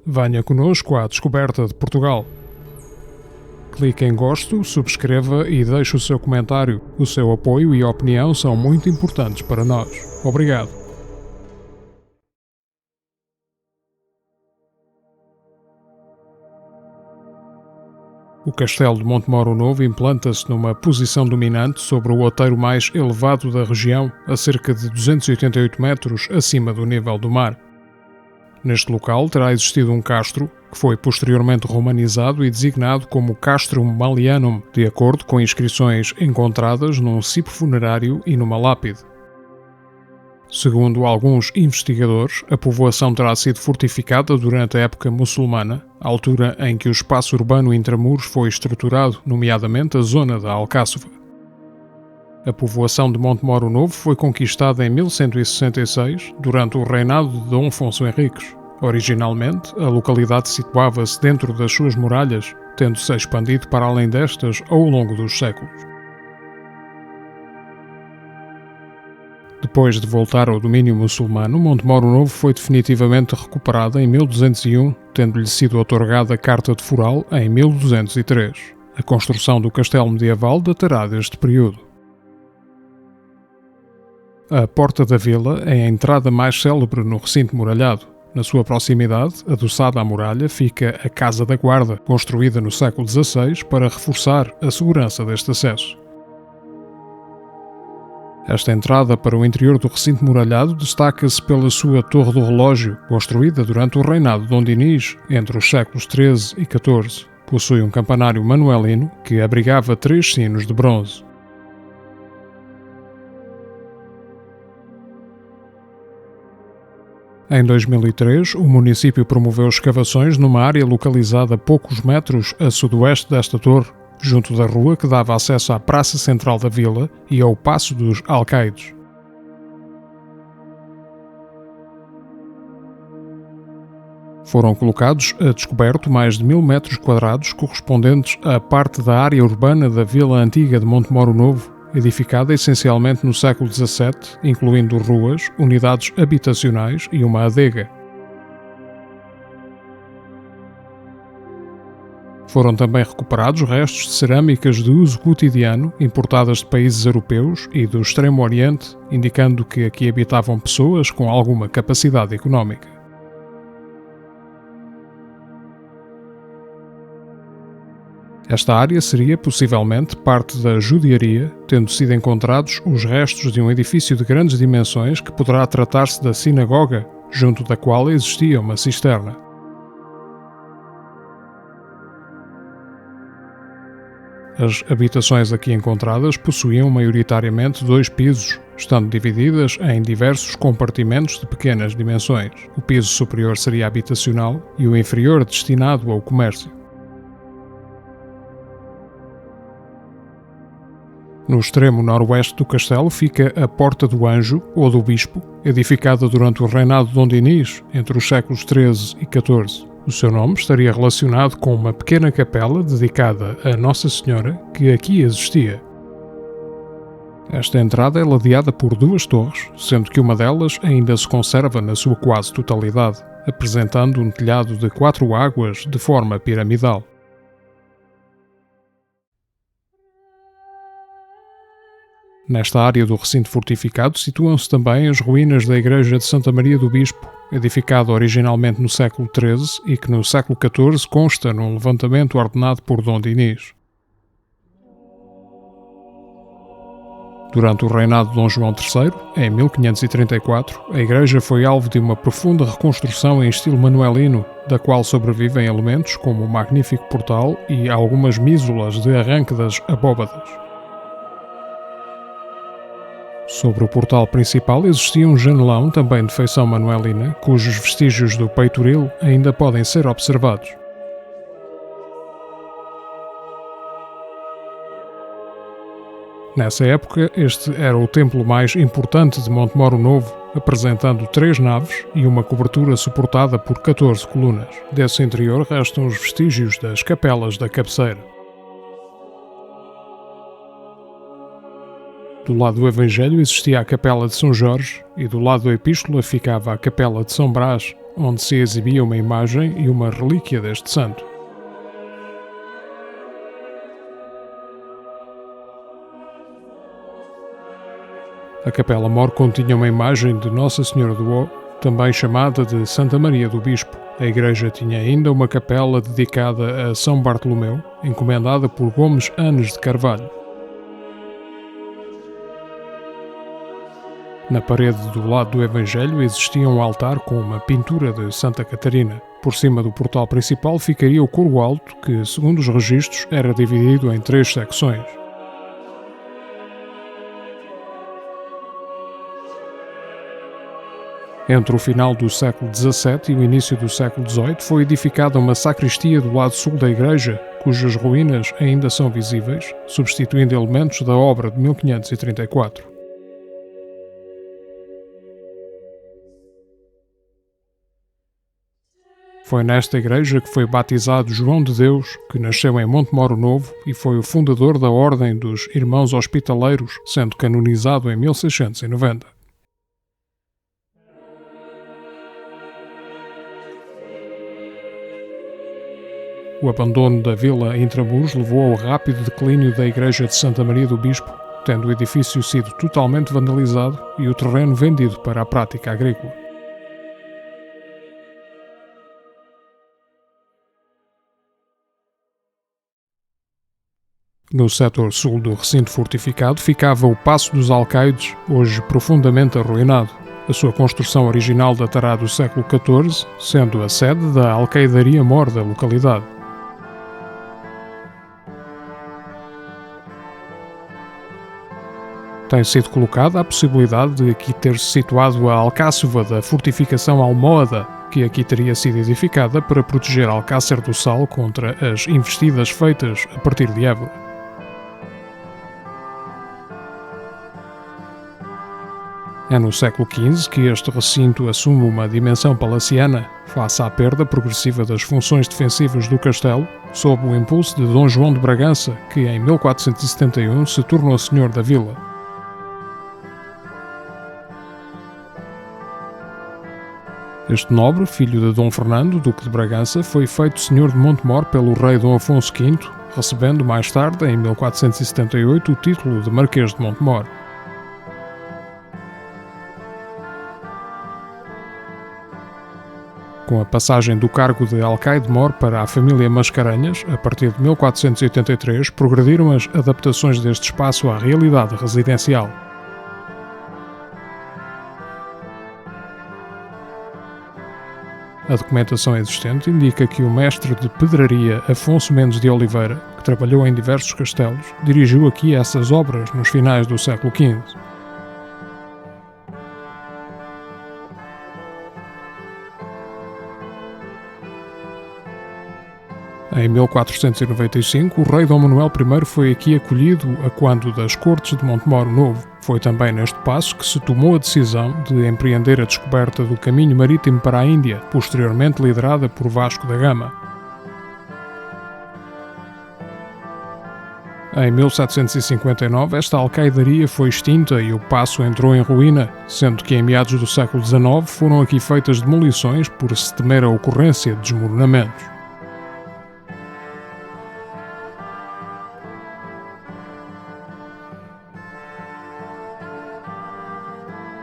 Venha conosco à descoberta de Portugal. Clique em gosto, subscreva e deixe o seu comentário. O seu apoio e opinião são muito importantes para nós. Obrigado. O Castelo de Montemoro Novo implanta-se numa posição dominante sobre o outeiro mais elevado da região, a cerca de 288 metros acima do nível do mar. Neste local terá existido um castro, que foi posteriormente romanizado e designado como Castrum Mallianum, de acordo com inscrições encontradas num cipo funerário e numa lápide. Segundo alguns investigadores, a povoação terá sido fortificada durante a época muçulmana, altura em que o espaço urbano intramuros foi estruturado, nomeadamente a zona da Alcáçova. A povoação de Montemoro Novo foi conquistada em 1166, durante o reinado de Dom Afonso Henriques. Originalmente, a localidade situava-se dentro das suas muralhas, tendo-se expandido para além destas ao longo dos séculos. Depois de voltar ao domínio muçulmano, Montemoro Novo foi definitivamente recuperada em 1201, tendo-lhe sido outorgada a Carta de Foral em 1203. A construção do castelo medieval datará deste período. A Porta da Vila é a entrada mais célebre no recinto muralhado. Na sua proximidade, adoçada à muralha, fica a Casa da Guarda, construída no século XVI para reforçar a segurança deste acesso. Esta entrada para o interior do recinto muralhado destaca-se pela sua Torre do Relógio, construída durante o reinado de Dom Dinis, entre os séculos XIII e XIV. Possui um campanário manuelino que abrigava 3 sinos de bronze. Em 2003, o município promoveu escavações numa área localizada a poucos metros a sudoeste desta torre, junto da rua que dava acesso à praça central da vila e ao Paço dos Alcaides. Foram colocados a descoberto mais de 1000 metros quadrados correspondentes à parte da área urbana da Vila Antiga de Montemoro Novo, edificada essencialmente no século XVII, incluindo ruas, unidades habitacionais e uma adega. Foram também recuperados restos de cerâmicas de uso cotidiano importadas de países europeus e do Extremo Oriente, indicando que aqui habitavam pessoas com alguma capacidade económica. Esta área seria possivelmente parte da judiaria, tendo sido encontrados os restos de um edifício de grandes dimensões que poderá tratar-se da sinagoga, junto da qual existia uma cisterna. As habitações aqui encontradas possuíam maioritariamente 2 pisos, estando divididas em diversos compartimentos de pequenas dimensões. O piso superior seria habitacional e o inferior destinado ao comércio. No extremo noroeste do castelo fica a Porta do Anjo, ou do Bispo, edificada durante o reinado de Dom Dinis, entre os séculos XIII e XIV. O seu nome estaria relacionado com uma pequena capela dedicada a Nossa Senhora que aqui existia. Esta entrada é ladeada por 2 torres, sendo que uma delas ainda se conserva na sua quase totalidade, apresentando um telhado de 4 águas de forma piramidal. Nesta área do recinto fortificado situam-se também as ruínas da Igreja de Santa Maria do Bispo, edificada originalmente no século XIII e que no século XIV consta num levantamento ordenado por Dom Dinis. Durante o reinado de Dom João III, em 1534, a igreja foi alvo de uma profunda reconstrução em estilo manuelino, da qual sobrevivem elementos como o magnífico portal e algumas mísulas de arranque das abóbadas. Sobre o portal principal existia um janelão também de feição manuelina, cujos vestígios do peitoril ainda podem ser observados. Nessa época, este era o templo mais importante de Montemoro Novo, apresentando 3 naves e uma cobertura suportada por 14 colunas. Desse interior restam os vestígios das capelas da cabeceira. Do lado do Evangelho existia a Capela de São Jorge e do lado da Epístola ficava a Capela de São Brás, onde se exibia uma imagem e uma relíquia deste santo. A Capela Mor continha uma imagem de Nossa Senhora do Ó, também chamada de Santa Maria do Bispo. A igreja tinha ainda uma capela dedicada a São Bartolomeu, encomendada por Gomes Anes de Carvalho. Na parede do lado do Evangelho existia um altar com uma pintura de Santa Catarina. Por cima do portal principal ficaria o coro alto, que, segundo os registros, era dividido em 3 secções. Entre o final do século XVII e o início do século XVIII foi edificada uma sacristia do lado sul da igreja, cujas ruínas ainda são visíveis, substituindo elementos da obra de 1534. Foi nesta igreja que foi batizado João de Deus, que nasceu em Montemoro Novo e foi o fundador da Ordem dos Irmãos Hospitaleiros, sendo canonizado em 1690. O abandono da vila Intramuros levou ao rápido declínio da igreja de Santa Maria do Bispo, tendo o edifício sido totalmente vandalizado e o terreno vendido para a prática agrícola. No setor sul do recinto fortificado ficava o Paço dos Alcaides, hoje profundamente arruinado. A sua construção original datará do século XIV, sendo a sede da Alcaidaria Mor da localidade. Tem sido colocada a possibilidade de aqui ter-se situado a alcáçova da fortificação almohada, que aqui teria sido edificada para proteger Alcácer do Sal contra as investidas feitas a partir de Évora. É no século XV que este recinto assume uma dimensão palaciana, face à perda progressiva das funções defensivas do castelo, sob o impulso de Dom João de Bragança, que em 1471 se tornou senhor da vila. Este nobre, filho de Dom Fernando, duque de Bragança, foi feito senhor de Montemor pelo rei Dom Afonso V, recebendo mais tarde, em 1478, o título de Marquês de Montemor. Com a passagem do cargo de Alcaide Mor para a família Mascarenhas, a partir de 1483, progrediram as adaptações deste espaço à realidade residencial. A documentação existente indica que o mestre de pedraria Afonso Mendes de Oliveira, que trabalhou em diversos castelos, dirigiu aqui essas obras nos finais do século XV. Em 1495, o rei Dom Manuel I foi aqui acolhido a quando das cortes de Montemoro Novo. Foi também neste passo que se tomou a decisão de empreender a descoberta do caminho marítimo para a Índia, posteriormente liderada por Vasco da Gama. Em 1759, esta alcaidaria foi extinta e o passo entrou em ruína, sendo que em meados do século XIX foram aqui feitas demolições por se temer a ocorrência de desmoronamentos.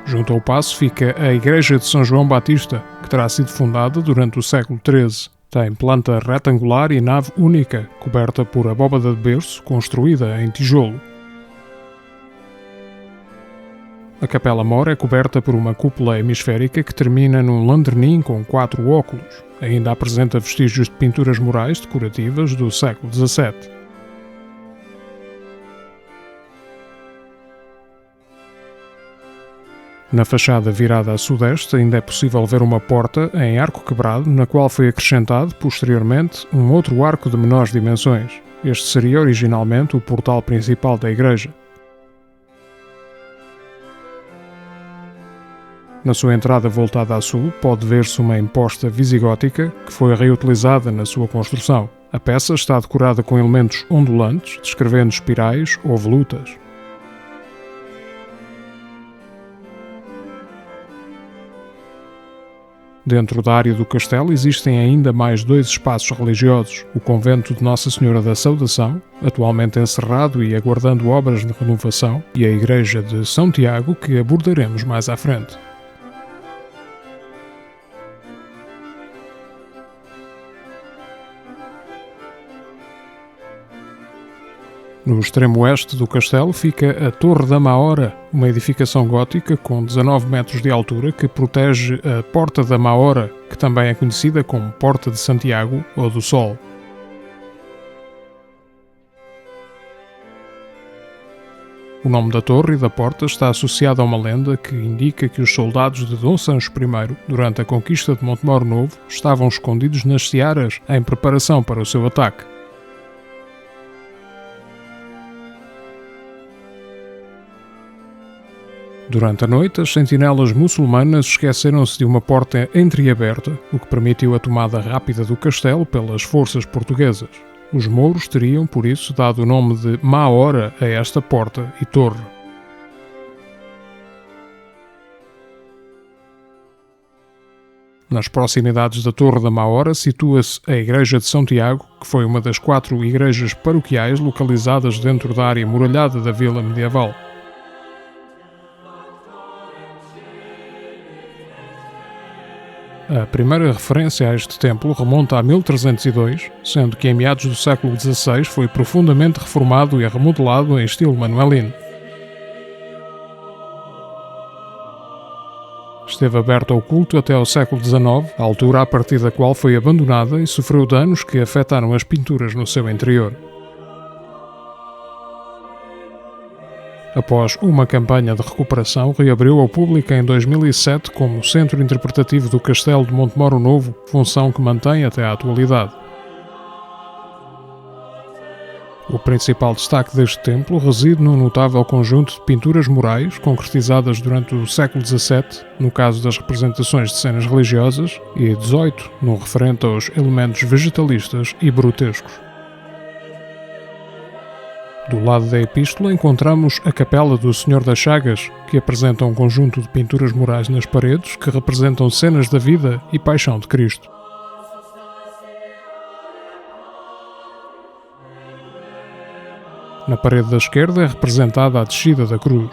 Junto ao paço fica a Igreja de São João Batista, que terá sido fundada durante o século XIII. Tem planta retangular e nave única, coberta por abóbada de berço, construída em tijolo. A Capela Mor é coberta por uma cúpula hemisférica que termina num lanternim com 4 óculos. Ainda apresenta vestígios de pinturas murais decorativas do século XVII. Na fachada virada a sudeste ainda é possível ver uma porta em arco quebrado, na qual foi acrescentado, posteriormente, um outro arco de menores dimensões. Este seria originalmente o portal principal da igreja. Na sua entrada voltada a sul, pode ver-se uma imposta visigótica que foi reutilizada na sua construção. A peça está decorada com elementos ondulantes, descrevendo espirais ou volutas. Dentro da área do castelo existem ainda mais 2 espaços religiosos: o convento de Nossa Senhora da Saudação, atualmente encerrado e aguardando obras de renovação, e a igreja de São Tiago, que abordaremos mais à frente. No extremo oeste do castelo fica a Torre da Mahora, uma edificação gótica com 19 metros de altura que protege a Porta da Mahora, que também é conhecida como Porta de Santiago ou do Sol. O nome da torre e da porta está associado a uma lenda que indica que os soldados de Dom Sancho I, durante a conquista de Montemor Novo, estavam escondidos nas searas em preparação para o seu ataque. Durante a noite, as sentinelas muçulmanas esqueceram-se de uma porta entreaberta, o que permitiu a tomada rápida do castelo pelas forças portuguesas. Os mouros teriam, por isso, dado o nome de Mahora a esta porta e torre. Nas proximidades da Torre da Mahora situa-se a Igreja de São Tiago, que foi uma das 4 igrejas paroquiais localizadas dentro da área muralhada da vila medieval. A primeira referência a este templo remonta a 1302, sendo que em meados do século XVI foi profundamente reformado e remodelado em estilo manuelino. Esteve aberto ao culto até ao século XIX, a altura a partir da qual foi abandonada e sofreu danos que afetaram as pinturas no seu interior. Após uma campanha de recuperação, reabriu ao público em 2007 como Centro Interpretativo do Castelo de Montemor Novo, função que mantém até à atualidade. O principal destaque deste templo reside num notável conjunto de pinturas murais concretizadas durante o século XVII, no caso das representações de cenas religiosas, e XVIII, no referente aos elementos vegetalistas e brutescos. Do lado da epístola encontramos a Capela do Senhor das Chagas, que apresenta um conjunto de pinturas murais nas paredes que representam cenas da vida e paixão de Cristo. Na parede da esquerda é representada a descida da cruz.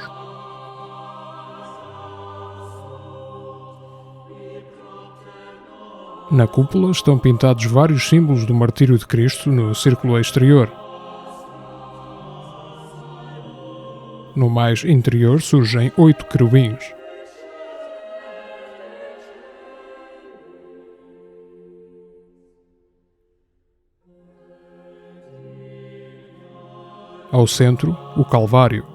Na cúpula estão pintados vários símbolos do martírio de Cristo no círculo exterior. No mais interior surgem 8 querubins. Ao centro, o Calvário.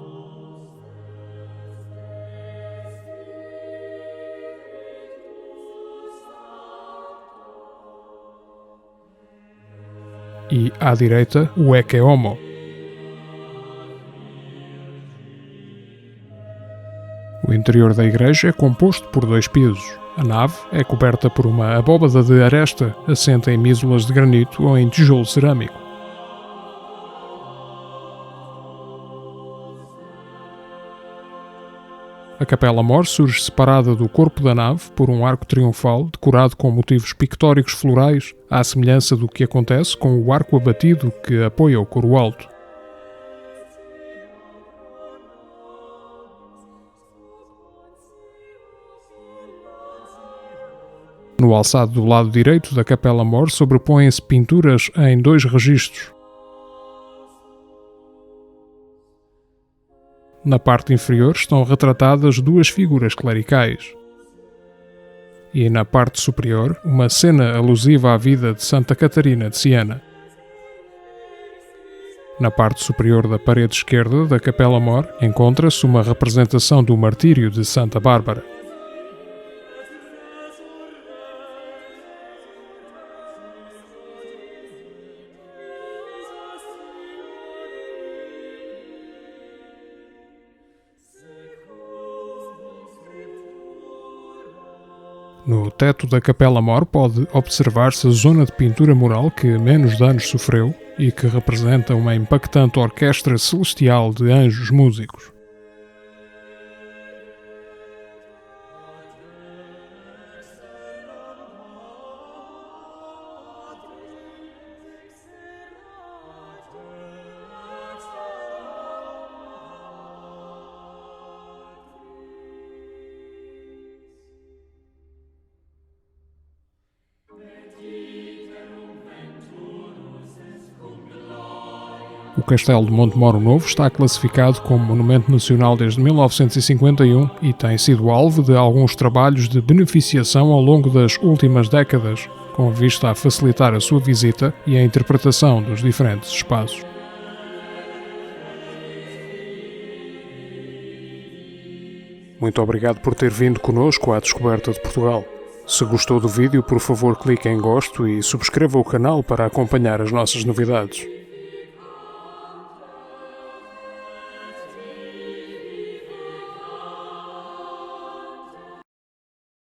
E, à direita, o Ecce Homo. O interior da igreja é composto por 2 pisos. A nave é coberta por uma abóbada de aresta, assente em mísulas de granito ou em tijolo cerâmico. A capela-mor surge separada do corpo da nave por um arco triunfal decorado com motivos pictóricos florais, à semelhança do que acontece com o arco abatido que apoia o coro alto. No alçado do lado direito da capela-mor sobrepõem-se pinturas em 2 registros. Na parte inferior estão retratadas 2 figuras clericais. E na parte superior, uma cena alusiva à vida de Santa Catarina de Siena. Na parte superior da parede esquerda da capela-mor encontra-se uma representação do martírio de Santa Bárbara. No teto da capela-mor pode observar-se a zona de pintura mural que menos danos sofreu e que representa uma impactante orquestra celestial de anjos músicos. Castelo de Montemoro Novo está classificado como Monumento Nacional desde 1951 e tem sido alvo de alguns trabalhos de beneficiação ao longo das últimas décadas, com vista a facilitar a sua visita e a interpretação dos diferentes espaços. Muito obrigado por ter vindo conosco à Descoberta de Portugal. Se gostou do vídeo, por favor clique em gosto e subscreva o canal para acompanhar as nossas novidades.